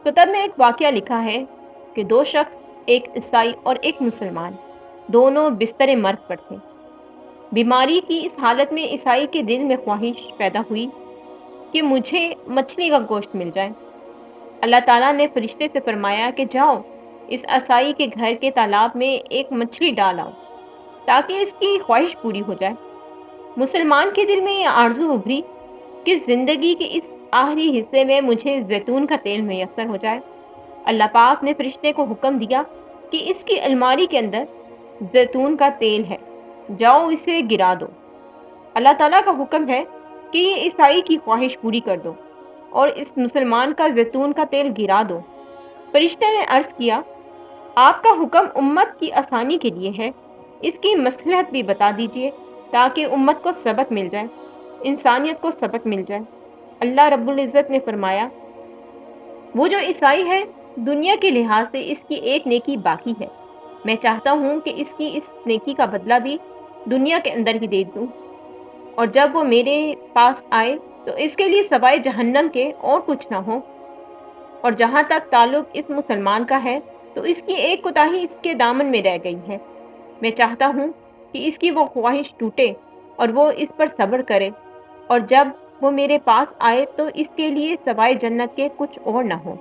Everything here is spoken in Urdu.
کتب میں ایک واقعہ لکھا ہے کہ دو شخص، ایک عیسائی اور ایک مسلمان، دونوں بستر مرگ پر تھے۔ بیماری کی اس حالت میں عیسائی کے دل میں خواہش پیدا ہوئی کہ مجھے مچھلی کا گوشت مل جائے۔ اللہ تعالیٰ نے فرشتے سے فرمایا کہ جاؤ، اس عیسائی کے گھر کے تالاب میں ایک مچھلی ڈال آؤ تاکہ اس کی خواہش پوری ہو جائے۔ مسلمان کے دل میں یہ آرزو ابھری کہ زندگی کے اس آخری حصے میں مجھے زیتون کا تیل میسر ہو جائے۔ اللہ پاک نے فرشتے کو حکم دیا کہ اس کی الماری کے اندر زیتون کا تیل ہے، جاؤ اسے گرا دو۔ اللہ تعالیٰ کا حکم ہے کہ یہ عیسائی کی خواہش پوری کر دو اور اس مسلمان کا زیتون کا تیل گرا دو۔ فرشتے نے عرض کیا، آپ کا حکم امت کی آسانی کے لیے ہے، اس کی مصلحت بھی بتا دیجئے تاکہ امت کو سبق مل جائے، انسانیت کو سبق مل جائے۔ اللہ رب العزت نے فرمایا، وہ جو عیسائی ہے دنیا کے لحاظ سے اس کی ایک نیکی باقی ہے، میں چاہتا ہوں کہ اس کی اس نیکی کا بدلہ بھی دنیا کے اندر ہی دے دوں، اور جب وہ میرے پاس آئے تو اس کے لیے سوائے جہنم کے اور کچھ نہ ہو۔ اور جہاں تک تعلق اس مسلمان کا ہے تو اس کی ایک کوتاہی اس کے دامن میں رہ گئی ہے، میں چاہتا ہوں کہ اس کی وہ خواہش ٹوٹے اور وہ اس پر صبر کرے، اور جب وہ میرے پاس آئے تو اس کے لیے سوائے جنت کے کچھ اور نہ ہو۔